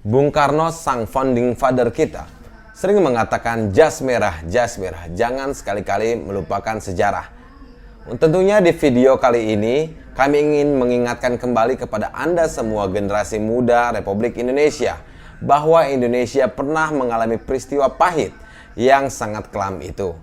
Bung Karno, sang founding father kita, sering mengatakan jas merah, jangan sekali-kali melupakan sejarah. Tentunya di video kali ini, kami ingin mengingatkan kembali kepada Anda semua generasi muda Republik Indonesia, bahwa Indonesia pernah mengalami peristiwa pahit yang sangat kelam itu.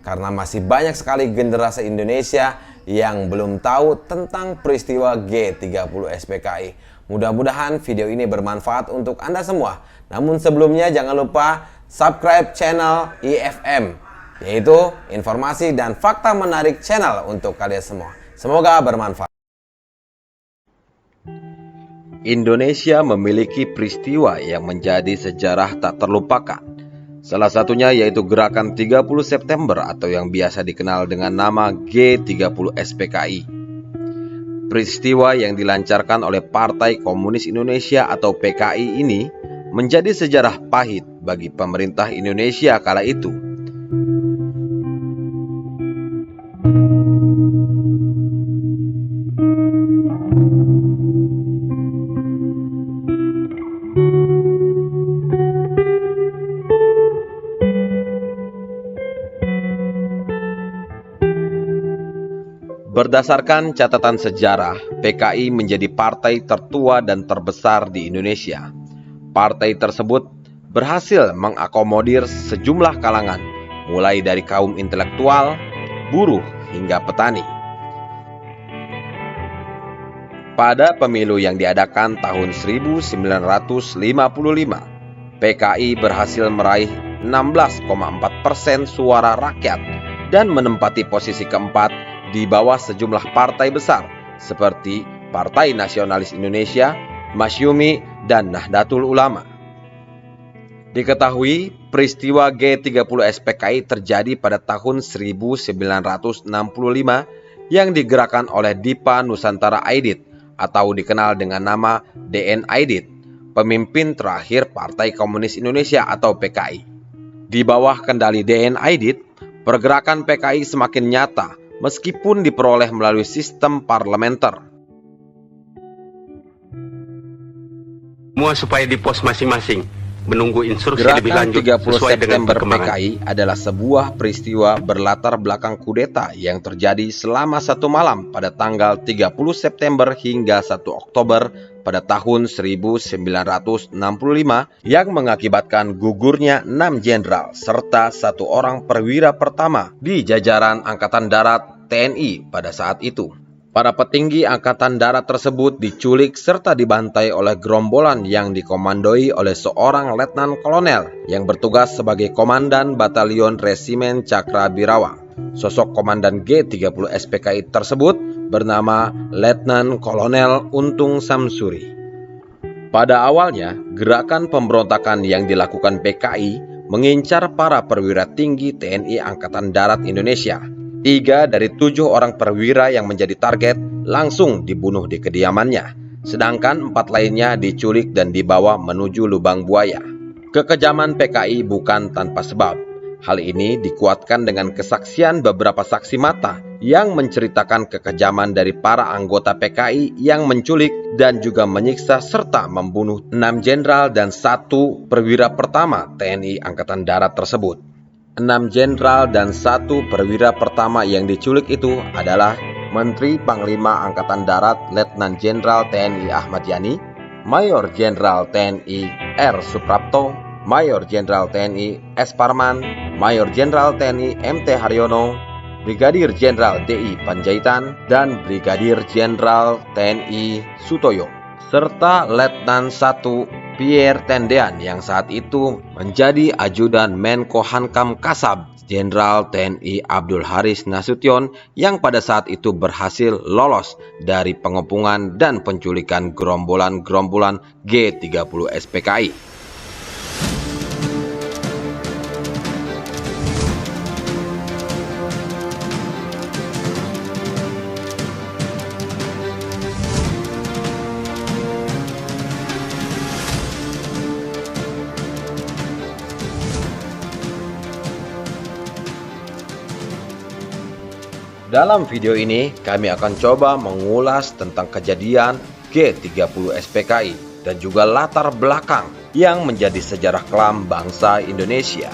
Karena masih banyak sekali generasi Indonesia yang belum tahu tentang peristiwa G30 SPKI. Mudah-mudahan video ini bermanfaat untuk Anda semua. Namun sebelumnya jangan lupa subscribe channel IFM, yaitu informasi dan fakta menarik channel untuk kalian semua. Semoga bermanfaat. Indonesia memiliki peristiwa yang menjadi sejarah tak terlupakan. Salah satunya yaitu gerakan 30 September atau yang biasa dikenal dengan nama G30 SPKI. Peristiwa yang dilancarkan oleh Partai Komunis Indonesia atau PKI ini menjadi sejarah pahit bagi pemerintah Indonesia kala itu. Berdasarkan catatan sejarah, PKI menjadi partai tertua dan terbesar di Indonesia. Partai tersebut berhasil mengakomodir sejumlah kalangan, mulai dari kaum intelektual, buruh, hingga petani. Pada pemilu yang diadakan tahun 1955, PKI berhasil meraih 16,4% suara rakyat dan menempati posisi keempat di bawah sejumlah partai besar seperti Partai Nasionalis Indonesia, Masyumi, dan Nahdlatul Ulama. Diketahui peristiwa G30 SPKI terjadi pada tahun 1965 yang digerakkan oleh Dipa Nusantara Aidit atau dikenal dengan nama DN Aidit, pemimpin terakhir Partai Komunis Indonesia atau PKI. Di bawah kendali DN Aidit, pergerakan PKI semakin nyata meskipun diperoleh melalui sistem parlementer. Semua supaya di pos masing-masing menunggu instruksi lebih Gerakan lanjut 30 sesuai dengan September perkembangan. PKI adalah sebuah peristiwa berlatar belakang kudeta yang terjadi selama satu malam pada tanggal 30 September hingga 1 Oktober pada tahun 1965 yang mengakibatkan gugurnya 6 jenderal serta 1 orang perwira pertama di jajaran Angkatan Darat TNI pada saat itu. Para petinggi Angkatan Darat tersebut diculik serta dibantai oleh gerombolan yang dikomandoi oleh seorang letnan kolonel yang bertugas sebagai komandan Batalion Resimen Cakrabirawa. Sosok komandan G30 SPKI tersebut bernama Letnan Kolonel Untung Samsuri. Pada awalnya, gerakan pemberontakan yang dilakukan PKI mengincar para perwira tinggi TNI Angkatan Darat Indonesia. 3 dari 7 orang perwira yang menjadi target langsung dibunuh di kediamannya, sedangkan 4 lainnya diculik dan dibawa menuju lubang buaya. Kekejaman PKI bukan tanpa sebab. Hal ini dikuatkan dengan kesaksian beberapa saksi mata yang menceritakan kekejaman dari para anggota PKI yang menculik dan juga menyiksa serta membunuh 6 jenderal dan 1 perwira pertama TNI Angkatan Darat tersebut. 6 jenderal dan 1 perwira pertama yang diculik itu adalah Menteri Panglima Angkatan Darat Letnan Jenderal TNI Ahmad Yani, Mayor Jenderal TNI R. Suprapto, Mayor Jenderal TNI S. Parman, Mayor Jenderal TNI MT Haryono, Brigadir Jenderal DI Panjaitan, dan Brigadir Jenderal TNI Sutoyo, serta Letnan 1 Pierre Tendean yang saat itu menjadi ajudan Menko Hankam Kasab Jenderal TNI Abdul Haris Nasution yang pada saat itu berhasil lolos dari pengepungan dan penculikan gerombolan-gerombolan G30 SPKI. Dalam video ini, kami akan coba mengulas tentang kejadian G30 SPKI. dan juga latar belakang yang menjadi sejarah kelam bangsa Indonesia.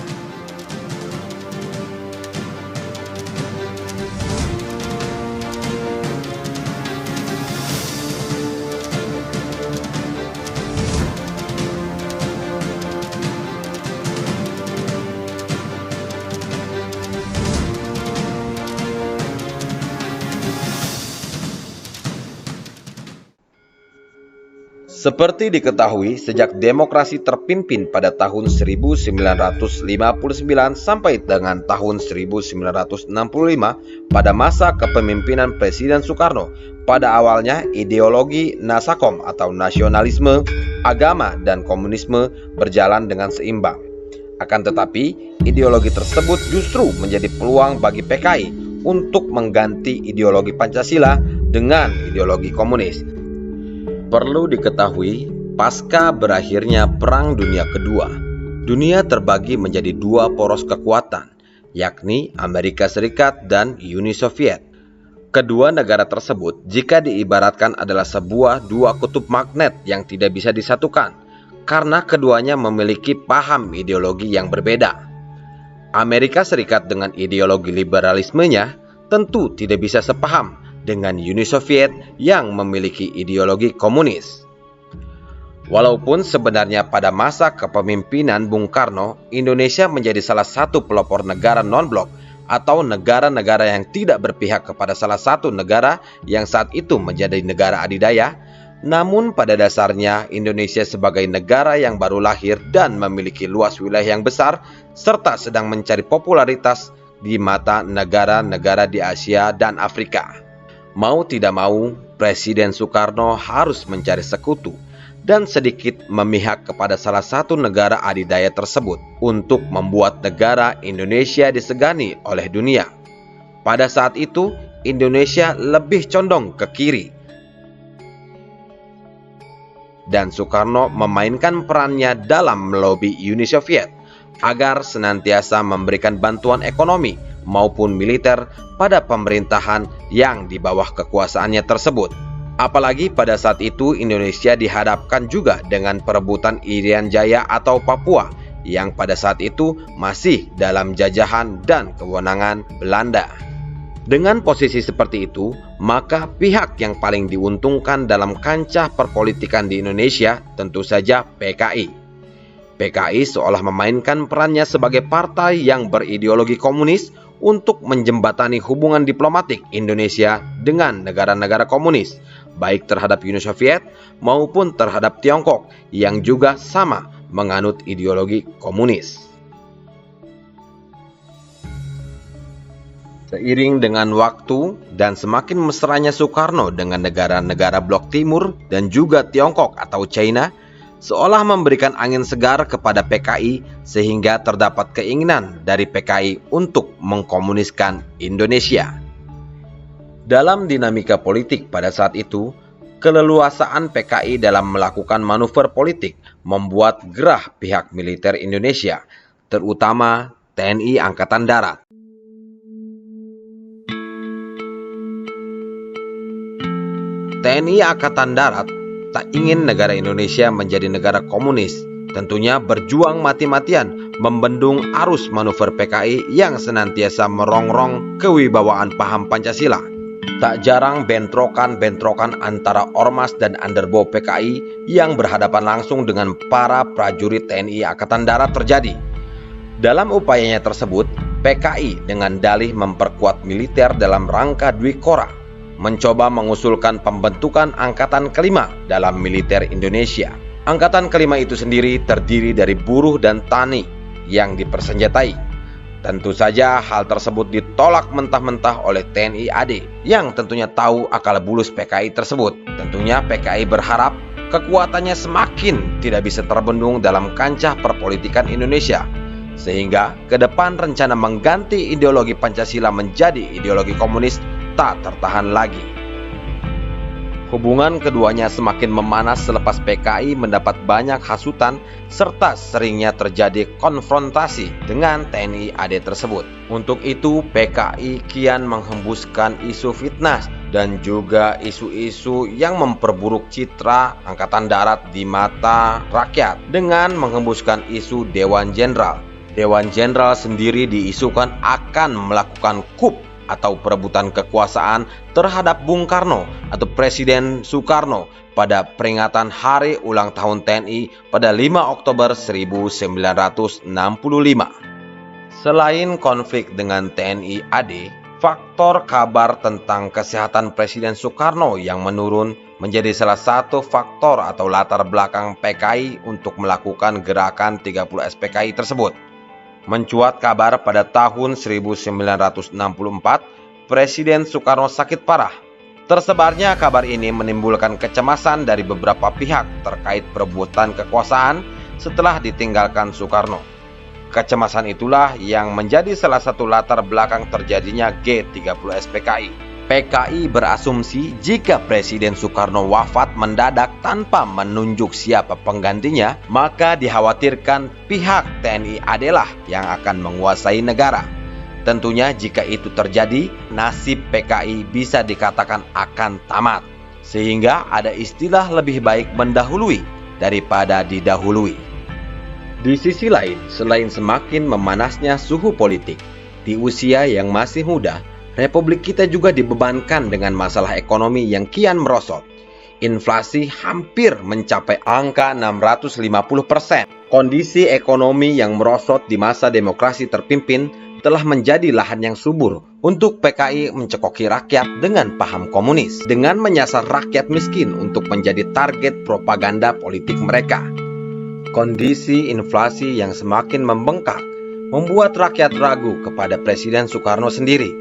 Seperti diketahui, sejak demokrasi terpimpin pada tahun 1959 sampai dengan tahun 1965 pada masa kepemimpinan Presiden Soekarno, pada awalnya ideologi Nasakom atau nasionalisme, agama, dan komunisme berjalan dengan seimbang. Akan tetapi, ideologi tersebut justru menjadi peluang bagi PKI untuk mengganti ideologi Pancasila dengan ideologi komunis. Perlu diketahui, pasca berakhirnya Perang Dunia Kedua, dunia terbagi menjadi dua poros kekuatan, yakni Amerika Serikat dan Uni Soviet. Kedua negara tersebut jika diibaratkan adalah sebuah dua kutub magnet yang tidak bisa disatukan, karena keduanya memiliki paham ideologi yang berbeda. Amerika Serikat dengan ideologi liberalismenya tentu tidak bisa sepaham dengan Uni Soviet yang memiliki ideologi komunis. Walaupun sebenarnya pada masa kepemimpinan Bung Karno, Indonesia menjadi salah satu pelopor negara non-blok atau negara-negara yang tidak berpihak kepada salah satu negara yang saat itu menjadi negara adidaya, namun pada dasarnya Indonesia sebagai negara yang baru lahir dan memiliki luas wilayah yang besar serta sedang mencari popularitas di mata negara-negara di Asia dan Afrika. Mau tidak mau, Presiden Soekarno harus mencari sekutu dan sedikit memihak kepada salah satu negara adidaya tersebut untuk membuat negara Indonesia disegani oleh dunia. Pada saat itu, Indonesia lebih condong ke kiri. Dan Soekarno memainkan perannya dalam melobi Uni Soviet agar senantiasa memberikan bantuan ekonomi maupun militer pada pemerintahan yang di bawah kekuasaannya tersebut. Apalagi pada saat itu Indonesia dihadapkan juga dengan perebutan Irian Jaya atau Papua yang pada saat itu masih dalam jajahan dan kewenangan Belanda. Dengan posisi seperti itu, maka pihak yang paling diuntungkan dalam kancah perpolitikan di Indonesia tentu saja PKI. PKI seolah memainkan perannya sebagai partai yang berideologi komunis untuk menjembatani hubungan diplomatik Indonesia dengan negara-negara komunis, baik terhadap Uni Soviet maupun terhadap Tiongkok yang juga sama menganut ideologi komunis. Seiring dengan waktu dan semakin mesranya Soekarno dengan negara-negara blok timur dan juga Tiongkok atau China, seolah memberikan angin segar kepada PKI sehingga terdapat keinginan dari PKI untuk mengkomuniskan Indonesia. Dalam dinamika politik pada saat itu, keleluasaan PKI dalam melakukan manuver politik membuat gerah pihak militer Indonesia, terutama TNI Angkatan Darat. TNI Angkatan Darat tak ingin negara Indonesia menjadi negara komunis, tentunya berjuang mati-matian membendung arus manuver PKI yang senantiasa merongrong kewibawaan paham Pancasila. Tak jarang bentrokan-bentrokan antara ormas dan underbow PKI yang berhadapan langsung dengan para prajurit TNI Angkatan Darat terjadi. Dalam upayanya tersebut, PKI dengan dalih memperkuat militer dalam rangka Dwikora mencoba mengusulkan pembentukan Angkatan Kelima dalam militer Indonesia. Angkatan Kelima itu sendiri terdiri dari buruh dan tani yang dipersenjatai. Tentu saja hal tersebut ditolak mentah-mentah oleh TNI AD yang tentunya tahu akal bulus PKI tersebut. Tentunya PKI berharap kekuatannya semakin tidak bisa terbendung dalam kancah perpolitikan Indonesia, sehingga ke depan rencana mengganti ideologi Pancasila menjadi ideologi komunis tak tertahan lagi. Hubungan keduanya semakin memanas selepas PKI mendapat banyak hasutan serta seringnya terjadi konfrontasi dengan TNI AD tersebut. Untuk itu PKI kian menghembuskan isu fitnah dan juga isu-isu yang memperburuk citra Angkatan Darat di mata rakyat dengan menghembuskan isu Dewan Jenderal. Dewan Jenderal sendiri diisukan akan melakukan coup atau perebutan kekuasaan terhadap Bung Karno atau Presiden Soekarno pada peringatan Hari Ulang Tahun TNI pada 5 Oktober 1965. Selain konflik dengan TNI AD, faktor kabar tentang kesehatan Presiden Soekarno yang menurun menjadi salah satu faktor atau latar belakang PKI untuk melakukan gerakan 30 SPKI tersebut. Mencuat kabar pada tahun 1964, Presiden Soekarno sakit parah. Tersebarnya kabar ini menimbulkan kecemasan dari beberapa pihak terkait perebutan kekuasaan setelah ditinggalkan Soekarno. Kecemasan itulah yang menjadi salah satu latar belakang terjadinya G30 SPKI. PKI berasumsi jika Presiden Soekarno wafat mendadak tanpa menunjuk siapa penggantinya, maka dikhawatirkan pihak TNI AD lah yang akan menguasai negara. Tentunya jika itu terjadi, nasib PKI bisa dikatakan akan tamat. Sehingga ada istilah lebih baik mendahului daripada didahului. Di sisi lain, selain semakin memanasnya suhu politik, di usia yang masih muda, Republik kita juga dibebankan dengan masalah ekonomi yang kian merosot. Inflasi hampir mencapai angka 650%. Kondisi ekonomi yang merosot di masa demokrasi terpimpin telah menjadi lahan yang subur untuk PKI mencekoki rakyat dengan paham komunis, dengan menyasar rakyat miskin untuk menjadi target propaganda politik mereka. Kondisi inflasi yang semakin membengkak membuat rakyat ragu kepada Presiden Soekarno sendiri.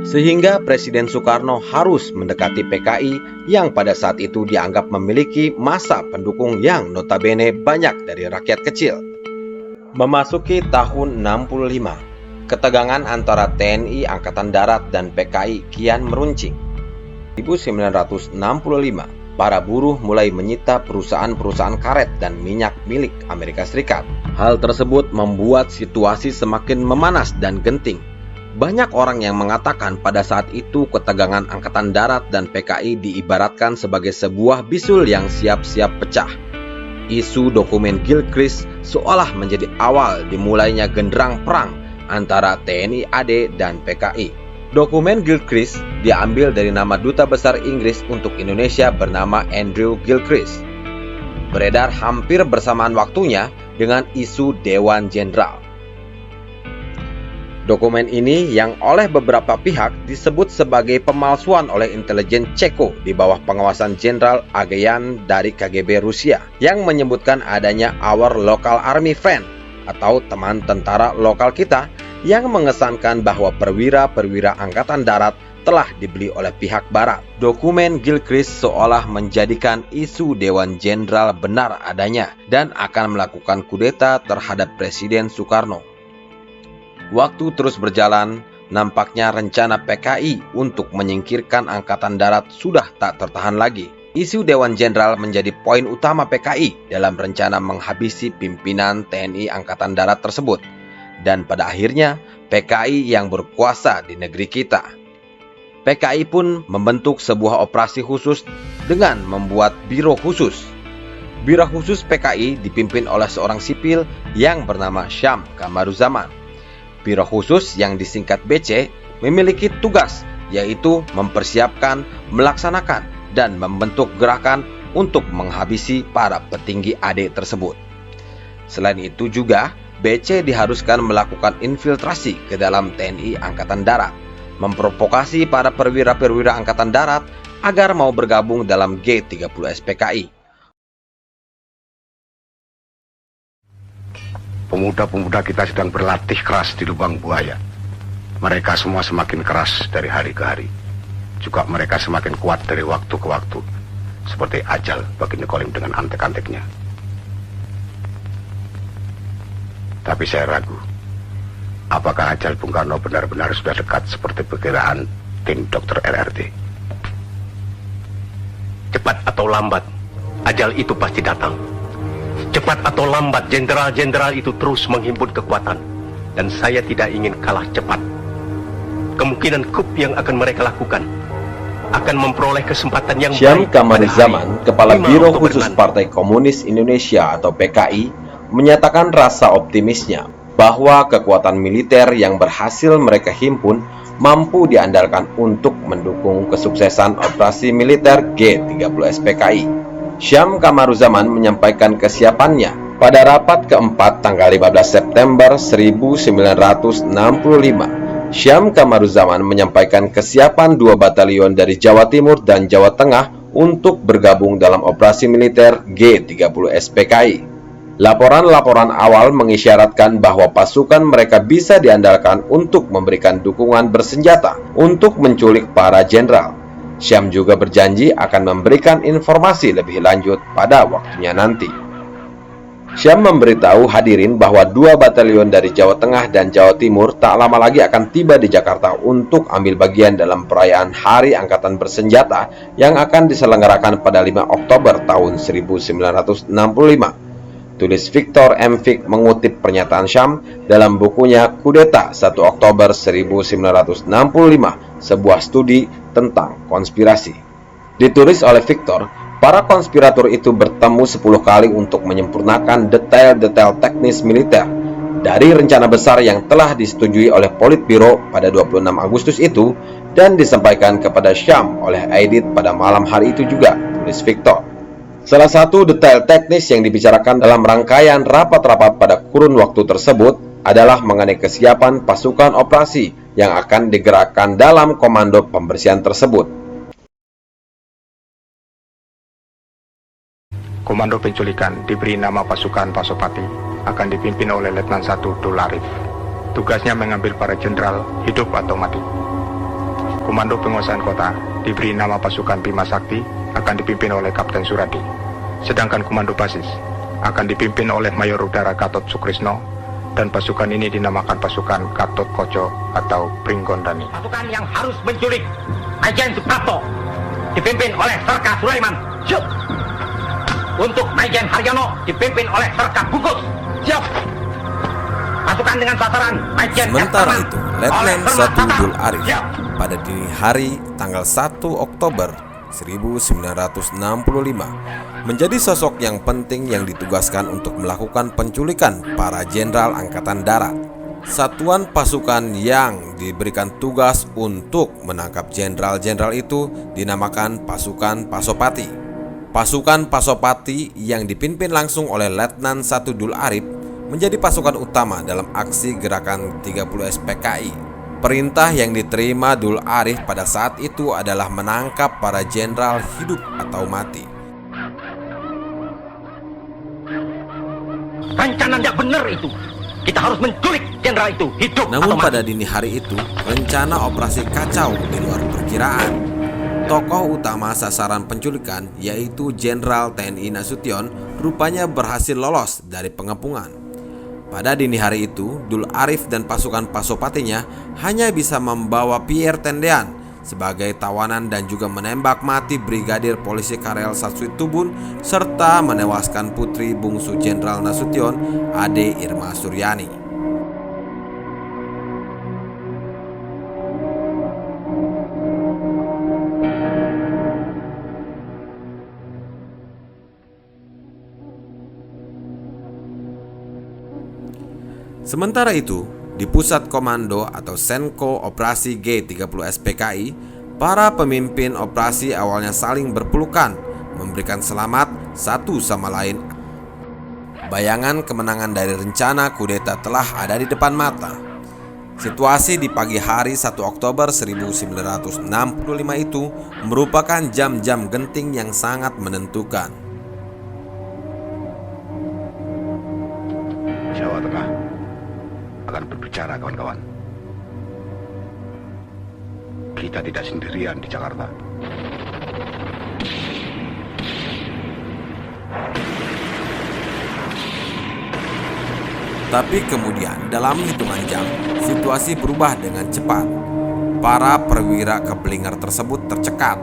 Sehingga Presiden Soekarno harus mendekati PKI yang pada saat itu dianggap memiliki massa pendukung yang notabene banyak dari rakyat kecil. Memasuki tahun 65, ketegangan antara TNI Angkatan Darat dan PKI kian meruncing. 1965, para buruh mulai menyita perusahaan-perusahaan karet dan minyak milik Amerika Serikat. Hal tersebut membuat situasi semakin memanas dan genting. Banyak orang yang mengatakan pada saat itu ketegangan Angkatan Darat dan PKI diibaratkan sebagai sebuah bisul yang siap-siap pecah. Isu dokumen Gilchrist seolah menjadi awal dimulainya genderang perang antara TNI AD dan PKI. Dokumen Gilchrist diambil dari nama Duta Besar Inggris untuk Indonesia bernama Andrew Gilchrist. Beredar hampir bersamaan waktunya dengan isu Dewan Jenderal. Dokumen ini yang oleh beberapa pihak disebut sebagai pemalsuan oleh intelijen Ceko di bawah pengawasan Jenderal Ageyan dari KGB Rusia yang menyebutkan adanya Our Local Army Friend atau teman tentara lokal kita yang mengesankan bahwa perwira-perwira Angkatan Darat telah dibeli oleh pihak Barat. Dokumen Gilchrist seolah menjadikan isu Dewan Jenderal benar adanya dan akan melakukan kudeta terhadap Presiden Soekarno. Waktu terus berjalan, nampaknya rencana PKI untuk menyingkirkan Angkatan Darat sudah tak tertahan lagi. Isu Dewan Jenderal menjadi poin utama PKI dalam rencana menghabisi pimpinan TNI Angkatan Darat tersebut. Dan pada akhirnya, PKI yang berkuasa di negeri kita. PKI pun membentuk sebuah operasi khusus dengan membuat biro khusus. Biro khusus PKI dipimpin oleh seorang sipil yang bernama Syam Kamaruzaman. Biro khusus yang disingkat BC memiliki tugas yaitu mempersiapkan, melaksanakan, dan membentuk gerakan untuk menghabisi para petinggi AD tersebut. Selain itu juga, BC diharuskan melakukan infiltrasi ke dalam TNI Angkatan Darat, memprovokasi para perwira-perwira Angkatan Darat agar mau bergabung dalam G30 SPKI. Pemuda-pemuda kita sedang berlatih keras di lubang buaya. Mereka semua semakin keras dari hari ke hari. Juga mereka semakin kuat dari waktu ke waktu. Seperti ajal bagi Nicolim dengan antek-anteknya. Tapi saya ragu. Apakah ajal Bung Karno benar-benar sudah dekat seperti perkiraan tim Dr. RRT? Cepat atau lambat, ajal itu pasti datang. Cepat atau lambat, jenderal-jenderal itu terus menghimpun kekuatan. Dan saya tidak ingin kalah cepat. Kemungkinan coup yang akan mereka lakukan akan memperoleh kesempatan yang Syam baik pada Kamaruzaman, hari Kepala 5 Biro Oktober Khusus nanti. Partai Komunis Indonesia atau PKI, menyatakan rasa optimisnya bahwa kekuatan militer yang berhasil mereka himpun mampu diandalkan untuk mendukung kesuksesan operasi militer G30S PKI. Syam Kamaruzaman menyampaikan kesiapannya pada rapat keempat tanggal 15 September 1965. Syam Kamaruzaman menyampaikan kesiapan 2 batalion dari Jawa Timur dan Jawa Tengah untuk bergabung dalam operasi militer G30S PKI. Laporan-laporan awal mengisyaratkan bahwa pasukan mereka bisa diandalkan untuk memberikan dukungan bersenjata untuk menculik para jenderal. Syam juga berjanji akan memberikan informasi lebih lanjut pada waktunya nanti. Syam memberitahu hadirin bahwa 2 batalion dari Jawa Tengah dan Jawa Timur tak lama lagi akan tiba di Jakarta untuk ambil bagian dalam perayaan Hari Angkatan Bersenjata yang akan diselenggarakan pada 5 Oktober tahun 1965. Tulis Victor M. Fick mengutip pernyataan Syam dalam bukunya Kudeta 1 Oktober 1965, sebuah studi tentang konspirasi. Ditulis oleh Victor, para konspirator itu bertemu 10 kali untuk menyempurnakan detail-detail teknis militer. Dari rencana besar yang telah disetujui oleh Politbiro pada 26 Agustus itu dan disampaikan kepada Syam oleh Aidit pada malam hari itu juga, tulis Victor. Salah satu detail teknis yang dibicarakan dalam rangkaian rapat-rapat pada kurun waktu tersebut adalah mengenai kesiapan pasukan operasi yang akan digerakkan dalam komando pembersihan tersebut. Komando penculikan diberi nama pasukan Pasopati, akan dipimpin oleh Letnan 1 Dul Arif. Tugasnya mengambil para jenderal hidup atau mati. Komando penguasaan kota diberi nama pasukan Bima Sakti, akan dipimpin oleh Kapten Suradi. Sedangkan komando basis akan dipimpin oleh Mayor Udara Gatot Sukrisno, dan pasukan ini dinamakan pasukan Gatot Koco atau Pringgondani. Pasukan yang harus menculik Majen Suprapto dipimpin oleh Serka Sulaiman. Siap. Untuk Majen Haryono dipimpin oleh Serka Bungkus. Siap. Pasukan dengan sasaran Majen Sementara Herman itu, oleh Letnan Herman 1 Tata. Dul Arif Siap. pada dini hari tanggal 1 Oktober 1965 menjadi sosok yang penting yang ditugaskan untuk melakukan penculikan para jenderal angkatan darat. Satuan pasukan yang diberikan tugas untuk menangkap jenderal-jenderal itu dinamakan pasukan Pasopati. Pasukan Pasopati yang dipimpin langsung oleh Letnan 1 Dul Arif menjadi pasukan utama dalam aksi gerakan 30S PKI. Perintah yang diterima Dul Arif pada saat itu adalah menangkap para jenderal hidup atau mati. Rencana tidak benar itu. Kita harus menculik jenderal itu hidup Namun atau pada mati. dini hari itu, rencana operasi kacau di luar perkiraan. Tokoh utama sasaran penculikan, yaitu Jenderal TNI Nasution, rupanya berhasil lolos dari pengepungan. Pada dini hari itu, Dul Arif dan pasukan Pasopatinya hanya bisa membawa Pierre Tendean sebagai tawanan dan juga menembak mati Brigadir Polisi Karel Satsuitubun serta menewaskan putri bungsu Jenderal Nasution, Ade Irma Suryani. Sementara itu, di Pusat Komando atau Senko Operasi G30S PKI, para pemimpin operasi awalnya saling berpelukan, memberikan selamat satu sama lain. Bayangan kemenangan dari rencana kudeta telah ada di depan mata. Situasi di pagi hari 1 Oktober 1965 itu merupakan jam-jam genting yang sangat menentukan. Jawa Tengah akan berbicara, kawan-kawan. Kita tidak sendirian di Jakarta. Tapi kemudian dalam hitungan jam, situasi berubah dengan cepat. Para perwira Keblinger tersebut tercekat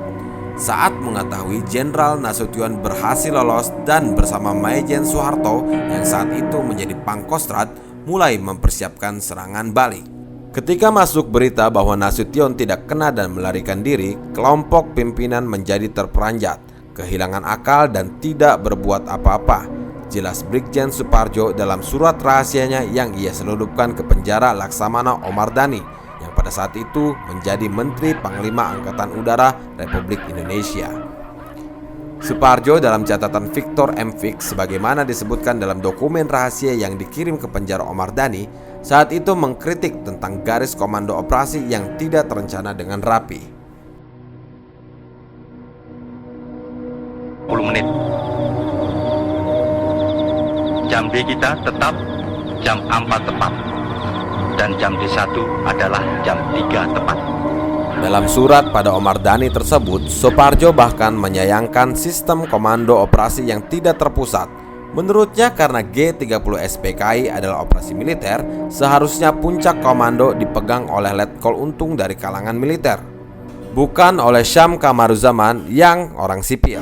saat mengetahui Jenderal Nasution berhasil lolos dan bersama Maijen Soeharto yang saat itu menjadi Pangkostrat mulai mempersiapkan serangan balik. Ketika masuk berita bahwa Nasution tidak kena dan melarikan diri, kelompok pimpinan menjadi terperanjat, kehilangan akal dan tidak berbuat apa-apa. Jelas Brigjen Soepardjo dalam surat rahasianya yang ia selundupkan ke penjara Laksamana Omar Dhani yang pada saat itu menjadi Menteri Panglima Angkatan Udara Republik Indonesia. Soepardjo dalam catatan Victor M. Fix sebagaimana disebutkan dalam dokumen rahasia yang dikirim ke penjara Omar Dhani, saat itu mengkritik tentang garis komando operasi yang tidak terencana dengan rapi. 10 menit. Jam D kita tetap jam 4 tepat. Dan jam D1 adalah jam 3 tepat. Dalam surat pada Omar Dhani tersebut, Soepardjo bahkan menyayangkan sistem komando operasi yang tidak terpusat. Menurutnya karena G30 SPKI adalah operasi militer, seharusnya puncak komando dipegang oleh Letkol Untung dari kalangan militer, bukan oleh Syam Kamaruzaman yang orang sipil.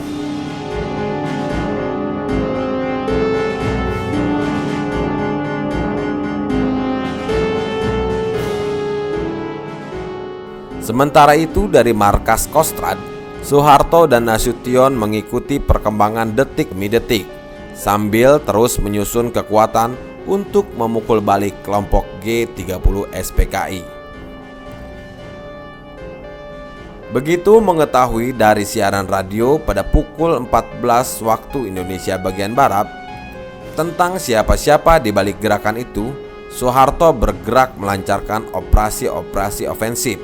Sementara itu dari markas Kostrad, Soeharto dan Nasution mengikuti perkembangan detik demi detik sambil terus menyusun kekuatan untuk memukul balik kelompok G30 SPKI. Begitu mengetahui dari siaran radio pada pukul 14 waktu Indonesia bagian Barat tentang siapa-siapa di balik gerakan itu, Soeharto bergerak melancarkan operasi-operasi ofensif.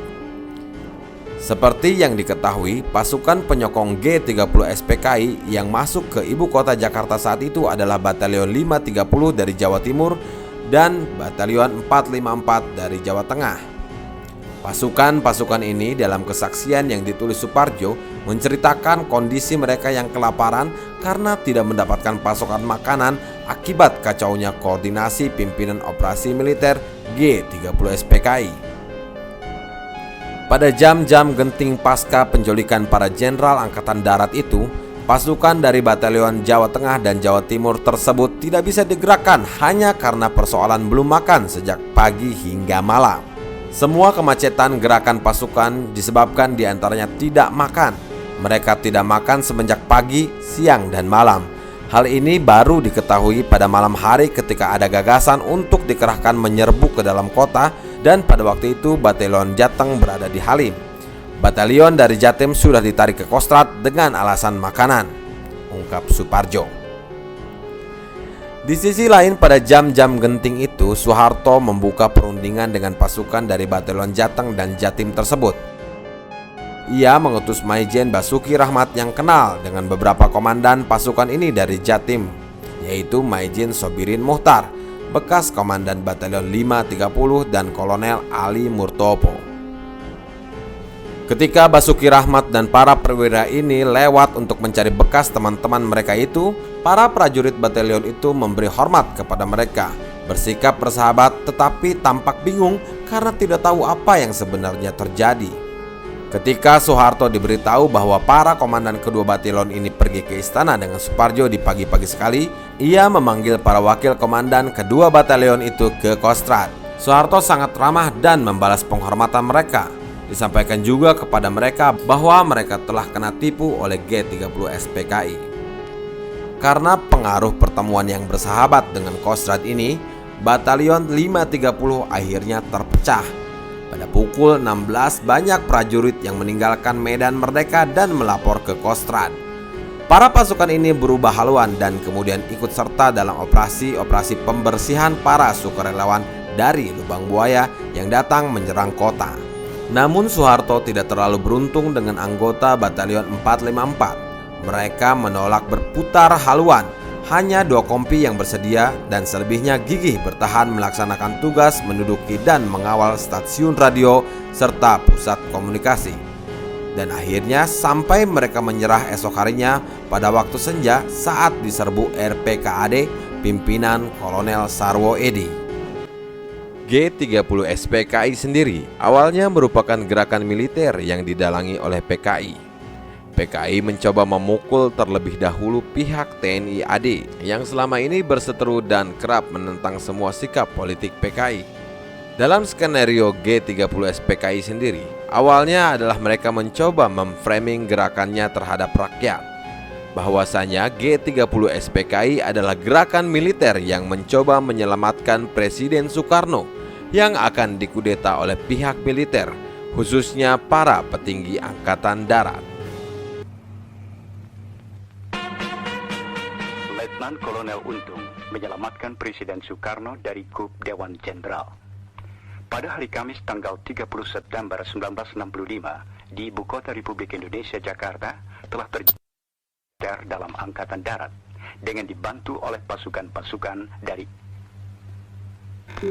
Seperti yang diketahui, pasukan penyokong G30 SPKI yang masuk ke ibu kota Jakarta saat itu adalah Batalion 530 dari Jawa Timur dan Batalion 454 dari Jawa Tengah. Pasukan-pasukan ini dalam kesaksian yang ditulis Soepardjo menceritakan kondisi mereka yang kelaparan karena tidak mendapatkan pasokan makanan akibat kacaunya koordinasi pimpinan operasi militer G30 SPKI. Pada jam-jam genting pasca penculikan para jenderal angkatan darat itu, pasukan dari Batalion Jawa Tengah dan Jawa Timur tersebut tidak bisa digerakkan hanya karena persoalan belum makan sejak pagi hingga malam. Semua kemacetan gerakan pasukan disebabkan diantaranya tidak makan. Mereka tidak makan semenjak pagi, siang, dan malam. Hal ini baru diketahui pada malam hari ketika ada gagasan untuk dikerahkan menyerbu ke dalam kota, dan pada waktu itu Batalion Jateng berada di Halim. Batalion dari Jatim sudah ditarik ke Kostrad dengan alasan makanan, ungkap Soepardjo. Di sisi lain pada jam-jam genting itu, Soeharto membuka perundingan dengan pasukan dari Batalion Jateng dan Jatim tersebut. Ia mengutus Maijen Basuki Rahmat yang kenal dengan beberapa komandan pasukan ini dari Jatim, yaitu Maijen Sobirin Muhtar, bekas komandan Batalion 530 dan Kolonel Ali Murtopo. Ketika Basuki Rahmat dan para perwira ini lewat untuk mencari bekas teman-teman mereka itu, para prajurit batalion itu memberi hormat kepada mereka, bersikap bersahabat tetapi tampak bingung karena tidak tahu apa yang sebenarnya terjadi. Ketika Soeharto diberitahu bahwa para komandan kedua batalion ini pergi ke istana dengan Soepardjo di pagi-pagi sekali, ia memanggil para wakil komandan kedua batalion itu ke Kostrad. Soeharto sangat ramah dan membalas penghormatan mereka. Disampaikan juga kepada mereka bahwa mereka telah kena tipu oleh G30 SPKI. Karena pengaruh pertemuan yang bersahabat dengan Kostrad ini, Batalion 530 akhirnya terpecah. Pada pukul 16 banyak prajurit yang meninggalkan medan Merdeka dan melapor ke Kostrad. Para pasukan ini berubah haluan dan kemudian ikut serta dalam operasi-operasi pembersihan para sukarelawan dari Lubang Buaya yang datang menyerang kota. Namun Soeharto tidak terlalu beruntung dengan anggota Batalion 454. Mereka menolak berputar haluan. Hanya 2 kompi yang bersedia dan selebihnya gigih bertahan melaksanakan tugas menduduki dan mengawal stasiun radio serta pusat komunikasi. Dan akhirnya sampai mereka menyerah esok harinya pada waktu senja saat diserbu RPKAD pimpinan Kolonel Sarwo Edi. G30 SPKI sendiri awalnya merupakan gerakan militer yang didalangi oleh PKI. PKI mencoba memukul terlebih dahulu pihak TNI AD yang selama ini berseteru dan kerap menentang semua sikap politik PKI. Dalam skenario G30 SPKI sendiri, awalnya adalah mereka mencoba memframing gerakannya terhadap rakyat. Bahwasanya G30 SPKI adalah gerakan militer yang mencoba menyelamatkan Presiden Soekarno yang akan dikudeta oleh pihak militer, khususnya para petinggi Angkatan Darat. Letnan Kolonel Untung menyelamatkan Presiden Soekarno dari kup Dewan Jenderal. Pada hari Kamis tanggal 30 September 1965 di Ibu Kota Republik Indonesia Jakarta telah terjadi dalam Angkatan Darat dengan dibantu oleh pasukan-pasukan dari.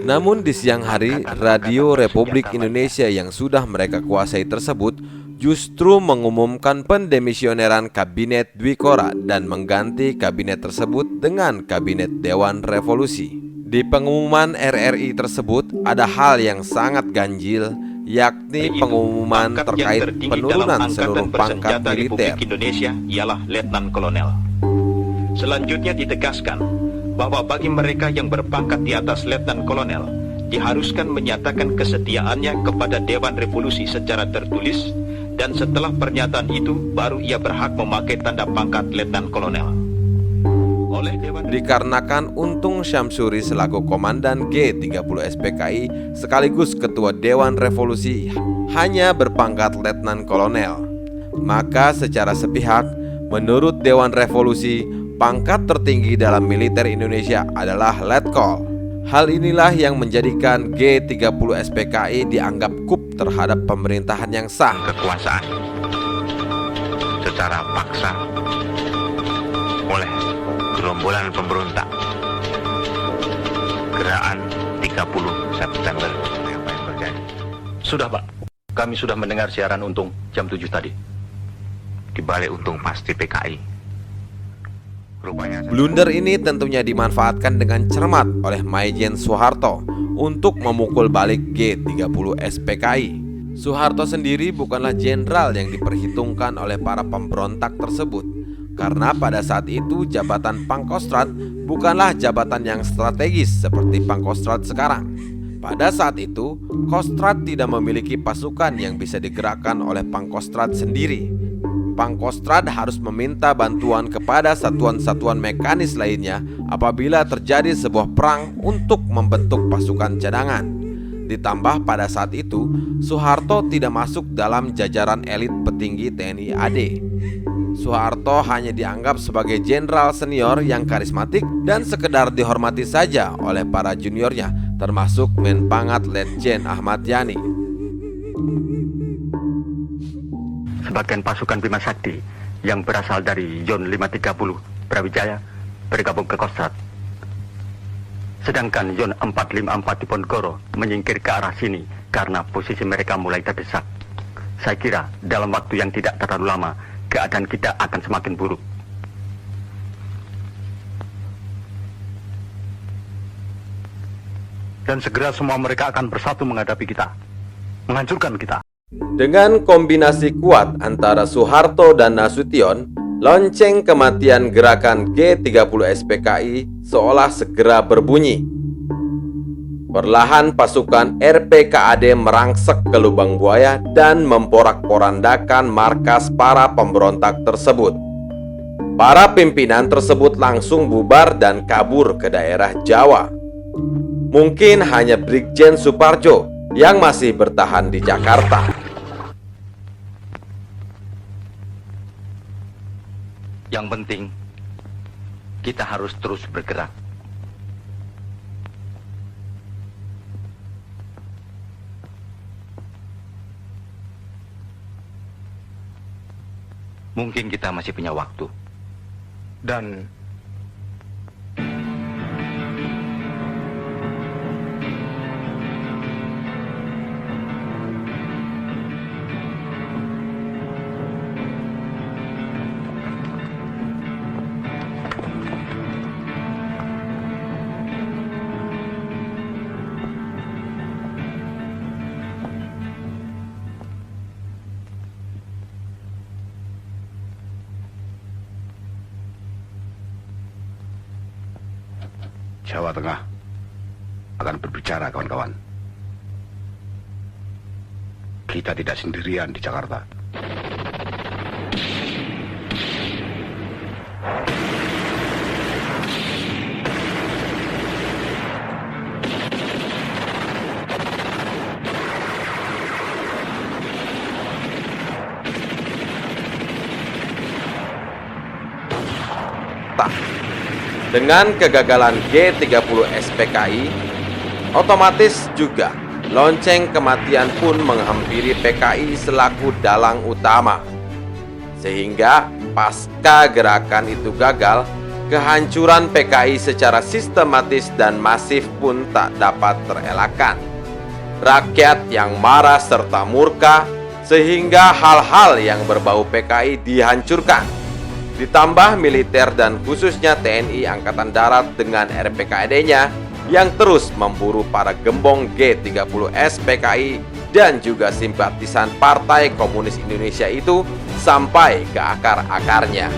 Namun di siang hari, Radio Republik Indonesia yang sudah mereka kuasai tersebut justru mengumumkan pendemisioneran Kabinet Dwikora dan mengganti kabinet tersebut dengan Kabinet Dewan Revolusi. Di pengumuman RRI tersebut ada hal yang sangat ganjil, yakni pengumuman terkait penurunan seluruh pangkat militer. Republik Indonesia ialah Letnan Kolonel. Selanjutnya ditegaskan bahwa bagi mereka yang berpangkat di atas Letnan Kolonel diharuskan menyatakan kesetiaannya kepada Dewan Revolusi secara tertulis, dan setelah pernyataan itu baru ia berhak memakai tanda pangkat Letnan Kolonel. Dikarenakan Untung Syamsuri selaku Komandan G30 SPKI sekaligus Ketua Dewan Revolusi hanya berpangkat Letnan Kolonel, maka secara sepihak menurut Dewan Revolusi pangkat tertinggi dalam militer Indonesia adalah Letkol. Hal inilah yang menjadikan G30 SPKI dianggap kup terhadap pemerintahan yang sah. Kekuasaan secara paksa oleh gerombolan pemberontak gerakan 30 September. Apa yang terjadi? Sudah, Pak. Kami sudah mendengar siaran Untung jam 7 tadi. Di balik Untung pasti PKI. Rupanya Blunder ini tentunya dimanfaatkan dengan cermat oleh Maijen Soeharto untuk memukul balik G30 SPKI. Soeharto sendiri bukanlah jenderal yang diperhitungkan oleh para pemberontak tersebut, karena pada saat itu jabatan Pangkostrat bukanlah jabatan yang strategis seperti Pangkostrat sekarang. Pada saat itu, Kostrat tidak memiliki pasukan yang bisa digerakkan oleh Pangkostrat sendiri. Pangkostrat harus meminta bantuan kepada satuan-satuan mekanis lainnya apabila terjadi sebuah perang untuk membentuk pasukan cadangan. Ditambah pada saat itu, Soeharto tidak masuk dalam jajaran elit petinggi TNI AD. Soeharto hanya dianggap sebagai jenderal senior yang karismatik dan sekedar dihormati saja oleh para juniornya, termasuk Menpangat Letjen Ahmad Yani. Sebagian pasukan Bima Sakti yang berasal dari Yon 530 Brawijaya bergabung ke Kostrat. Sedangkan Yon 454 Diponegoro menyingkir ke arah sini karena posisi mereka mulai terdesak. Saya kira dalam waktu yang tidak terlalu lama, keadaan kita akan semakin buruk. Dan segera semua mereka akan bersatu menghadapi kita, menghancurkan kita. Dengan kombinasi kuat antara Soeharto dan Nasution, lonceng kematian gerakan G30 SPKI seolah segera berbunyi. Perlahan pasukan RPKAD merangsek ke Lubang Buaya dan memporak-porandakan markas para pemberontak tersebut. Para pimpinan tersebut langsung bubar dan kabur ke daerah Jawa. Mungkin hanya Brigjen Suparjo yang masih bertahan di Jakarta. Yang penting, kita harus terus bergerak. Mungkin kita masih punya waktu. Dan Jawa Tengah akan berbicara, kawan-kawan. kita tidak sendirian di Jakarta. Dengan kegagalan G30 SPKI, otomatis juga lonceng kematian pun menghampiri PKI selaku dalang utama. Sehingga pasca gerakan itu gagal, kehancuran PKI secara sistematis dan masif pun tak dapat terelakkan. Rakyat yang marah serta murka, sehingga hal-hal yang berbau PKI dihancurkan. Ditambah militer dan khususnya TNI Angkatan Darat dengan RPKAD-nya yang terus memburu para gembong G30 SPKI dan juga simpatisan Partai Komunis Indonesia itu sampai ke akar-akarnya.